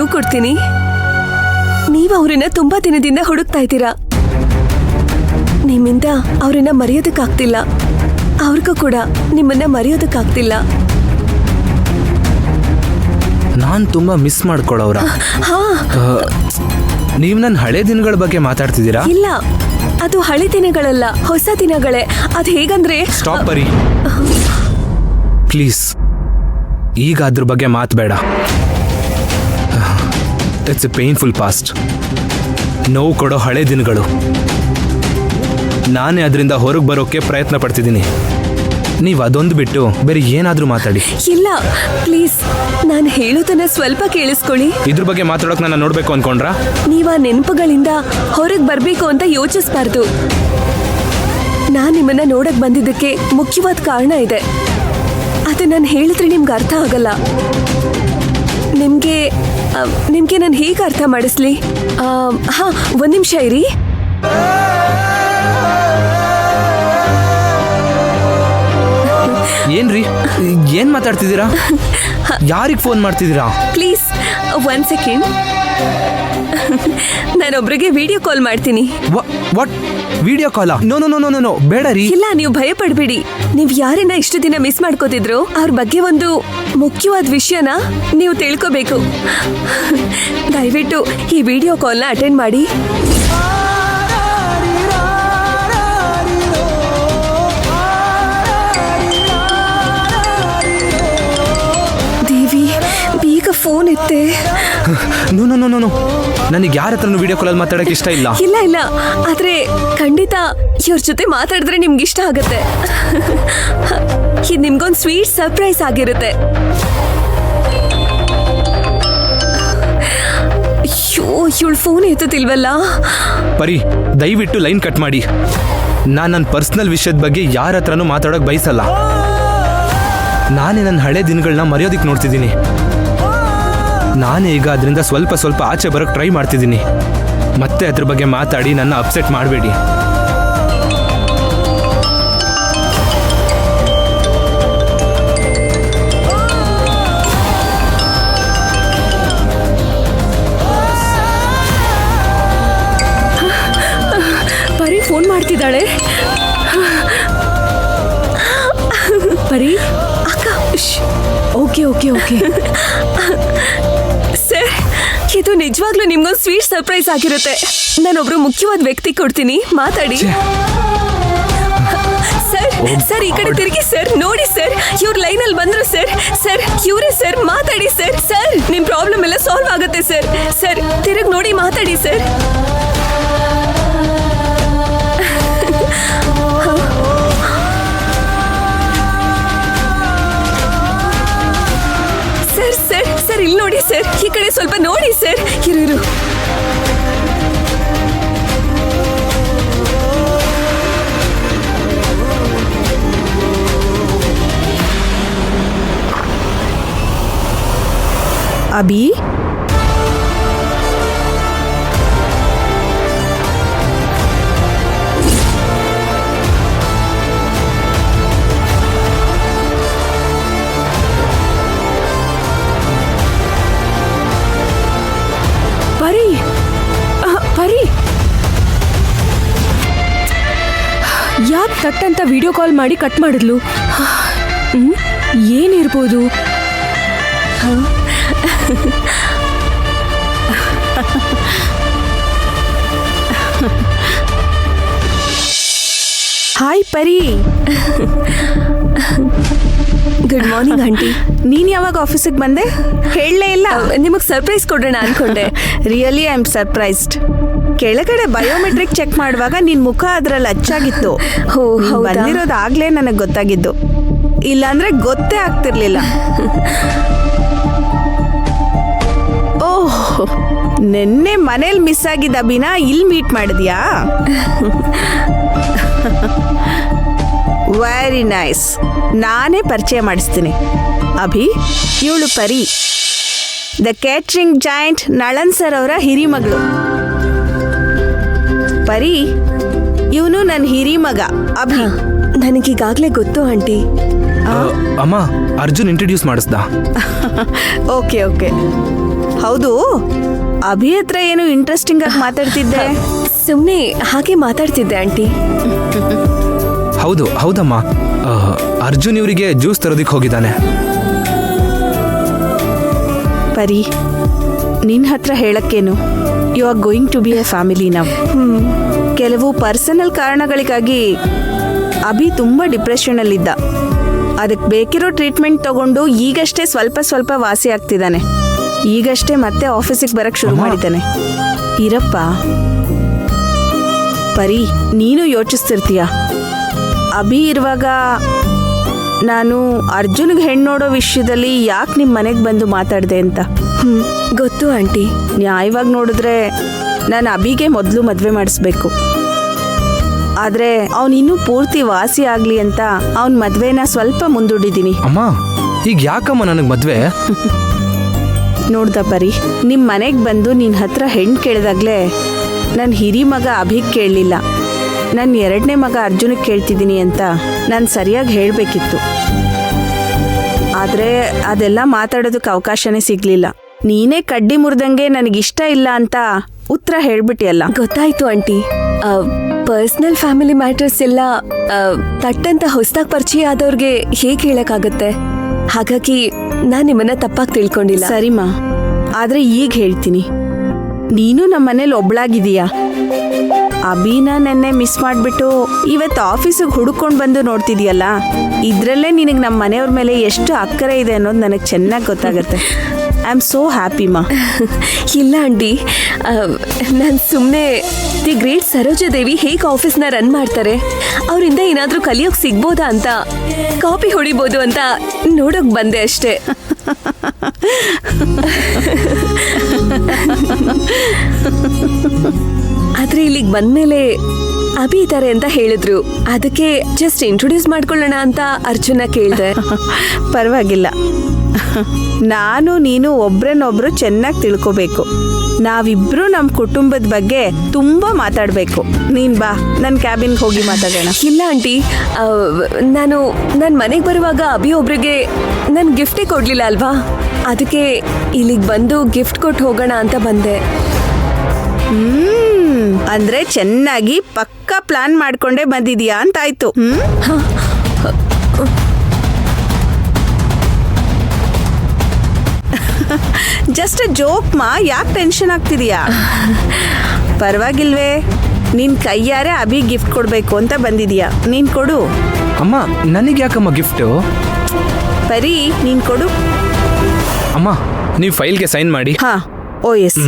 Clue ಕೊಡ್ತೀನಿ. ನೀವು ಅವ್ರನ್ನ ತುಂಬಾ ದಿನದಿಂದ ಹುಡುಕ್ತಾ ಇದ್ದೀರಾ. ನಿಮ್ಮಿಂದ ಅವ್ರನ್ನ ಮರೆಯೋದಕ್ಕಾಗ್ತಿಲ್ಲ. ಅವ್ರಿಗೂ ಕೂಡ ನಿಮ್ಮನ್ನ ಮರೆಯೋದಕ್ಕಾಗ್ತಿಲ್ಲ. ನಾನ್ ತುಂಬಾ ಮಿಸ್ ಮಾಡ್ಕೊಳ್ಳೋರ. ಹಾ, ನೀವ್ ನನ್ನ ಹಳೆ ದಿನಗಳ ಬಗ್ಗೆ ಮಾತಾಡ್ತಿದ್ದೀರಾ? ಇಲ್ಲ, ಅದು ಹಳೆ ದಿನಗಳಲ್ಲ, ಹೊಸ ದಿನಗಳೇ. ಅದ್ ಹೇಗಂದ್ರೆ ಸ್ಟಾಪ್ ಬರಿ ಪ್ಲೀಸ್. ಈಗ ಅದ್ರ ಬಗ್ಗೆ ಮಾತಬೇಡ. It's a painful past. ನೋವು ಕೊಡೋ ಹಳೆ ದಿನಗಳು. ನಾನೇ ಅದರಿಂದ ಹೊರಗೆ ಬರೋಕೆ ಪ್ರಯತ್ನ ಪಡ್ತಿದ್ದೀನಿ. ನೀವು ಅದೊಂದು ಬಿಟ್ಟು ಬೇರೆ ಏನಾದರೂ ಮಾತಾಡಿ. ಇಲ್ಲ ಪ್ಲೀಸ್, ನಾನು ಹೇಳೋದನ್ನ ಸ್ವಲ್ಪ ಕೇಳಿಸ್ಕೊಳ್ಳಿ. ಇದ್ರ ಬಗ್ಗೆ ಮಾತಾಡೋಕೆ ನಾನು ನೋಡ್ಬೇಕು ಅನ್ಕೊಂಡ್ರಾ? ನೀವ ನೆನಪುಗಳಿಂದ ಹೊರಗೆ ಬರ್ಬೇಕು ಅಂತ ಯೋಚಿಸ್ಬಾರ್ದು. ನಾನ್ ನಿಮ್ಮನ್ನ ನೋಡಕ್ ಬಂದಿದ್ದಕ್ಕೆ ಮುಖ್ಯವಾದ ಕಾರಣ ಇದೆ. ಅದು ನಾನು ಹೇಳಿದ್ರೆ ನಿಮ್ಗೆ ಅರ್ಥ ಆಗಲ್ಲ. ನಿಮ್ಗೆ ನಾನು ಹೇಗೆ ಅರ್ಥ ಮಾಡಿಸ್ಲಿ? ಹಾ, ಒಂದ್ ನಿಮಿಷ ಇರಿ. ಏನ್ರಿ, ಏನ್ ಮಾತಾಡ್ತಿದ್ದೀರಾ? ಯಾರಿಗೆ ಫೋನ್ ಮಾಡ್ತಿದ್ದೀರಾ? Please 1 second. ನಾನೊಬ್ರಿಗೆ ವಿಡಿಯೋ ಕಾಲ್ ಮಾಡ್ತೀನಿ. ವಾಟ್? ವಿಡಿಯೋ ಕಾಲ? No no no no no, ಬೇಡ ರೀ. ಇಲ್ಲ, ನೀವು ಭಯ ಪಡ್ಬೇಡಿ. ನೀವು ಯಾರನ್ನ ಇಷ್ಟು ದಿನ ಮಿಸ್ ಮಾಡ್ಕೋತಿದ್ರು ಅವ್ರ ಬಗ್ಗೆ ಒಂದು ಮುಖ್ಯವಾದ ವಿಷಯನ ನೀವು ತಿಳ್ಕೋಬೇಕು. ದಯವಿಟ್ಟು ಈ ವಿಡಿಯೋ ಕಾಲ್ನ ಅಟೆಂಡ್ ಮಾಡಿ. ದೇವಿ, ಬೇಗ ಫೋನ್ ಎತ್ತೆ. No no no no no, ನನಗೆ ಯಾರ ಹತ್ರನೂ ವಿಡಿಯೋ ಕಾಲಲ್ಲಿ ಮಾತಾಡಕ್ಕೆ ಇಷ್ಟ ಇಲ್ಲ. ಇಲ್ಲ ಇಲ್ಲ, ಆದ್ರೆ ಖಂಡಿತ ಇವ್ರ ಜೊತೆ ಮಾತಾಡಿದ್ರೆ ನಿಮ್ಗೆ ಇಷ್ಟ ಆಗತ್ತೆ. ಇದು ನಿಮ್ಗೊಂದು ಸ್ವೀಟ್ ಸರ್ಪ್ರೈಸ್ ಆಗಿರುತ್ತೆ. ಅಯ್ಯೋ, ಇವಳು ಫೋನ್ ಎತ್ತುತ್ತಿಲ್ವಲ್ಲ. ಪರಿ, ದಯವಿಟ್ಟು ಲೈನ್ ಕಟ್ ಮಾಡಿ. ನಾನು ನನ್ನ ಪರ್ಸನಲ್ ವಿಷಯದ ಬಗ್ಗೆ ಯಾರ ಹತ್ರನೂ ಮಾತಾಡೋಕೆ ಬಯಸಲ್ಲ. ನಾನೇ ನನ್ನ ಹಳೆ ದಿನಗಳನ್ನ ಮರೆಯೋದಕ್ಕೆ ನೋಡ್ತಿದ್ದೀನಿ. ನಾನೇ ಈಗ ಅದರಿಂದ ಸ್ವಲ್ಪ ಸ್ವಲ್ಪ ಆಚೆ ಬರೋಕ್ಕೆ ಟ್ರೈ ಮಾಡ್ತಿದ್ದೀನಿ. ಮತ್ತೆ ಅದ್ರ ಬಗ್ಗೆ ಮಾತಾಡಿ ನನ್ನ ಅಪ್ಸೆಟ್ ಮಾಡಬೇಡಿ. ಪರಿ ಫೋನ್ ಮಾಡ್ತಿದ್ದಾಳೆ. ಪರಿ ಅಕ್ಕ. Okay okay okay. ಸರ್, ಇದು ನಿಜವಾಗ್ಲೂ ನಿಮ್ಗೊಂದು ಸ್ವೀಟ್ ಸರ್ಪ್ರೈಸ್ ಆಗಿರುತ್ತೆ. ನಾನೊಬ್ರು ಮುಖ್ಯವಾದ ವ್ಯಕ್ತಿ ಕೊಡ್ತೀನಿ, ಮಾತಾಡಿ. ಸರ್ ಸರ್, ಈ ಕಡೆ ತಿರುಗಿ ಸರ್, ನೋಡಿ ಸರ್, ಇವ್ರ ಲೈನಲ್ಲಿ ಬಂದ್ರು ಸರ್. ಸರ್, ಇವರೇ ಸರ್, ಮಾತಾಡಿ ಸರ್. ಸರ್, ನಿಮ್ ಪ್ರಾಬ್ಲಮ್ ಎಲ್ಲ ಸಾಲ್ವ್ ಆಗುತ್ತೆ ಸರ್. ಸರ್, ತಿರುಗಿ ನೋಡಿ, ಮಾತಾಡಿ ಸರ್. ಸರ್ ಸರ್ ಸರ್, ಇಲ್ಲಿ ನೋಡಿ ಸರ್, ಈ ಕಡೆ ಸ್ವಲ್ಪ ನೋಡಿ ಸರ್. ಇರು. ಅಭಿ, ಪರಿ ಪರಿ, ಯಾಕೆ ಕಟ್ ವಿಡಿಯೋ ಕಾಲ್ ಮಾಡಿ ಕಟ್ ಮಾಡಿದ್ಲು? ಏನಿರ್ಬೋದು? Hi Pari. Good morning aunty. ನೀನ್ ಯಾವಾಗ ಆಫೀಸಿಗೆ ಬಂದೆ? ಹೇಳಲೇ ಇಲ್ಲ. ನಿಮಗೆ ಸರ್ಪ್ರೈಸ್ ಕೊಡೋಣ ಅನ್ಕೊಂಡೆ. Really I am surprised. ಕೆಳಗಡೆ ಬಯೋಮೆಟ್ರಿಕ್ ಚೆಕ್ ಮಾಡುವಾಗ ನಿನ್ ಮುಖ ಅದ್ರಲ್ಲಿ ಅಚ್ಚಾಗಿತ್ತು. ಬಂದಿರೋದು ಆಗ್ಲೇ ನನಗೆ ಗೊತ್ತಾಗಿದ್ದು, ಇಲ್ಲಾಂದ್ರೆ ಗೊತ್ತೇ ಆಗ್ತಿರ್ಲಿಲ್ಲ. ಓಹ್, ನಿನ್ನೆ ಮನೇಲಿ ಮಿಸ್ ಆಗಿದ್ದ ಅಭಿನ ಇಲ್ಲಿ ಮೀಟ್ ಮಾಡಿದ್ಯಾ? Very nice. ನಾನೇ ಪರಿಚಯ ಮಾಡಿಸ್ತೀನಿ. ಅಭಿ, ಇವಳು ಪರಿ, the catering joint Nalin sir ಅವರ ಹಿರಿಮಗಳು. ಪರಿ, ಇವನು ನನ್ನ ಹಿರಿಮಗ ಅಭಿ. ನನಗೀಗಾಗ್ಲೇ ಗೊತ್ತು ಆಂಟಿ. ಅಮ್ಮ, ಅರ್ಜುನ್ ಇಂಟ್ರಡ್ಯೂಸ್ ಮಾಡಿಸ್ದ. Okay okay. ಹೌದು, ಅಭಿ ಹತ್ರ ಏನು ಇಂಟ್ರೆಸ್ಟಿಂಗ್ ಆಗಿ ಮಾತಾಡ್ತಿದ್ದೆ? ಸುಮ್ಮನೆ ಹಾಗೆ ಮಾತಾಡ್ತಿದ್ದೆ ಆಂಟಿ. ಹೌದಮ್ಮ, ಅರ್ಜುನ್ ಇವರಿಗೆ ಜ್ಯೂಸ್ ತರೋದಿಕ್ ಹೋಗಿದ್ದಾನೆ. ಪರಿ, ನಿನ್ನ ಹತ್ರ ಹೇಳಕ್ಕೇನು, you are going to be a family ನಾವು. ಕೆಲವು ಪರ್ಸನಲ್ ಕಾರಣಗಳಿಗಾಗಿ ಅಭಿ ತುಂಬ ಡಿಪ್ರೆಷನಲ್ಲಿದ್ದ. ಅದಕ್ಕೆ ಬೇಕಿರೋ ಟ್ರೀಟ್ಮೆಂಟ್ ತಗೊಂಡು ಈಗಷ್ಟೇ ಸ್ವಲ್ಪ ವಾಸಿ ಆಗ್ತಿದ್ದಾನೆ. ಈಗಷ್ಟೇ ಮತ್ತೆ ಆಫೀಸಿಗೆ ಬರಕ್ಕೆ ಶುರು ಮಾಡಿದ್ದಾನೆ. ಇರಪ್ಪ ಪರಿ, ನೀನು ಯೋಚಿಸ್ತಿರ್ತೀಯ, ಅಭಿ ಇರುವಾಗ ನಾನು ಅರ್ಜುನ್ಗೆ ಹೆಣ್ಣು ನೋಡೋ ವಿಷಯದಲ್ಲಿ ಯಾಕೆ ನಿಮ್ಮ ಮನೆಗೆ ಬಂದು ಮಾತಾಡಿದೆ ಅಂತ. ಗೊತ್ತು ಆಂಟಿ. ನ್ಯಾಯವಾಗಿ ನೋಡಿದ್ರೆ ನಾನು ಅಭಿಗೆ ಮೊದಲು ಮದುವೆ ಮಾಡಿಸ್ಬೇಕು. ಆದರೆ ಅವನಿನ್ನೂ ಪೂರ್ತಿ ವಾಸಿ ಆಗಲಿ ಅಂತ ಅವನ ಮದುವೆನ ಸ್ವಲ್ಪ ಮುಂದೂಡಿದ್ದೀನಿ. ಅಮ್ಮ, ಈಗ ಯಾಕಮ್ಮ ನನಗೆ ಮದ್ವೆ? ನೋಡ್ದ ಪರಿ, ನಿಮ್ಮ ಮನೆಗೆ ಬಂದು ನಿನ್ನ ಹತ್ರ ಹೆಣ್ಣು ಕೇಳಿದಾಗಲೇ ನನ್ನ ಹಿರಿ ಮಗ ಅಭಿಗೆ ಕೇಳಲಿಲ್ಲ, ನನ್ನ ಎರಡನೇ ಮಗ ಅರ್ಜುನಿಗೆ ಕೇಳ್ತಿದ್ದೀನಿ ಅಂತ ನಾನು ಸರಿಯಾಗಿ ಹೇಳಬೇಕಿತ್ತು. ಆದರೆ ಅದೆಲ್ಲ ಮಾತಾಡೋದಕ್ಕೆ ಅವಕಾಶನೇ ಸಿಗಲಿಲ್ಲ. ನೀನೇ ಕಡ್ಡಿ ಮುರಿದಂಗೆ ನನಗಿಷ್ಟ ಇಲ್ಲ ಅಂತ ಉತ್ತರ ಹೇಳ್ಬಿಟ್ಟಿಯಲ್ಲ. ಗೊತ್ತಾಯ್ತು ಆಂಟಿ. ಪರ್ಸನಲ್ ಫ್ಯಾಮಿಲಿ ಮ್ಯಾಟರ್ಸ್ ಎಲ್ಲ ತಟ್ಟಂತ ಹೊಸದಾಗಿ ಪರಿಚಯ ಆದವ್ರಿಗೆ ಹೇಗೆ ಹೇಳಕ್ಕಾಗತ್ತೆ? ಹಾಗಾಗಿ ನಾನು ನಿಮ್ಮನ್ನ ತಪ್ಪಾಗಿ ತಿಳ್ಕೊಂಡಿಲ್ಲ. ಸರಿಮಾ, ಆದರೆ ಈಗ ಹೇಳ್ತೀನಿ, ನೀನು ನಮ್ಮ ಮನೇಲಿ ಒಬ್ಳಾಗಿದೀಯಾ. ಅಭಿನ ನೆನ್ನೆ ಮಿಸ್ ಮಾಡಿಬಿಟ್ಟು ಇವತ್ತು ಆಫೀಸಿಗೆ ಹುಡುಕೊಂಡು ಬಂದು ನೋಡ್ತಿದ್ಯಲ್ಲ, ಇದರಲ್ಲೇ ನಿನಗೆ ನಮ್ಮ ಮನೆಯವ್ರ ಮೇಲೆ ಎಷ್ಟು ಅಕ್ಕರೆ ಇದೆ ಅನ್ನೋದು ನನಗೆ ಚೆನ್ನಾಗಿ ಗೊತ್ತಾಗತ್ತೆ. ಐ ಆಮ್ ಸೋ ಹ್ಯಾಪಿ ಮಾ. ಇಲ್ಲ ಆಂಟಿ, ನಾನು ಸುಮ್ಮನೆ ದಿ ಗ್ರೇಟ್ ಸರೋಜಾದೇವಿ ಹೇಗೆ ಆಫೀಸ್ನ ರನ್ ಮಾಡ್ತಾರೆ, ಅವರಿಂದ ಏನಾದರೂ ಕಲಿಯೋಕೆ ಸಿಗ್ಬೋದಾ ಅಂತ, ಕಾಪಿ ಹೊಡಿಬೋದು ಅಂತ ನೋಡೋಕೆ ಬಂದೆ ಅಷ್ಟೇ. ಆದ್ರೆ ಇಲ್ಲಿಗೆ ಬಂದ್ಮೇಲೆ ಅಭಿ ಇದ್ದಾರೆ ಅಂತ ಹೇಳಿದ್ರು, ಅದಕ್ಕೆ ಜಸ್ಟ್ ಇಂಟ್ರೊಡ್ಯೂಸ್ ಮಾಡ್ಕೊಳ್ಳೋಣ ಅಂತ ಅರ್ಜುನ ಕೇಳಿದೆ. ಪರವಾಗಿಲ್ಲ, ನಾನು ನೀನು ಒಬ್ರನ್ನೊಬ್ರು ಚೆನ್ನಾಗಿ ತಿಳ್ಕೋಬೇಕು. ನಾವಿಬ್ರು ನಮ್ಮ ಕುಟುಂಬದ ಬಗ್ಗೆ ತುಂಬಾ ಮಾತಾಡಬೇಕು. ನೀನ್ ಬಾ, ನನ್ನ ಕ್ಯಾಬಿನ್ಗೆ ಹೋಗಿ ಮಾತಾಡೋಣ. ಇಲ್ಲ ಆಂಟಿ, ನಾನು ನನ್ನ ಮನೆಗೆ ಬರುವಾಗ ಅಭಿ ಒಬ್ರಿಗೆ ನನ್ನ ಗಿಫ್ಟೇ ಕೊಡ್ಲಿಲ್ಲ ಅಲ್ವಾ, ಅದಕ್ಕೆ ಇಲ್ಲಿಗೆ ಬಂದು ಗಿಫ್ಟ್ ಕೊಟ್ಟು ಹೋಗೋಣ ಅಂತ ಬಂದೆ. ಅಂದ್ರೆ ಚೆನ್ನಾಗಿ ಪಕ್ಕಾ ಪ್ಲಾನ್ ಮಾಡ್ಕೊಂಡೇ ಬಂದಿದ್ಯಾ ಅಂತಾಯ್ತು. ಜಸ್ಟ್ ಜೋಕ್ ಮಾ, ಯಾಕೆ ಟೆನ್ಷನ್ ಆಗ್ತಿದೀಯಾ? ಪರವಾಗಿಲ್ವೇ, ನಿನ್ ಕೈಯಾರೆ ಅಭಿ ಗಿಫ್ಟ್ ಕೊಡ್ಬೇಕು ಅಂತ ಬಂದಿದ್ಯಾ, ನೀನ್ ಕೊಡು. ಅಮ್ಮ, ನನಗೆ ಯಾಕಮ್ಮ ಗಿಫ್ಟು? ಪರಿ, ನೀನ್ ಕೊಡು. ಅಮ್ಮ, ನೀವು ಫೈಲ್ಗೆ ಸೈನ್ ಮಾಡಿ. ಹಾ, ಓ ಎಸ್.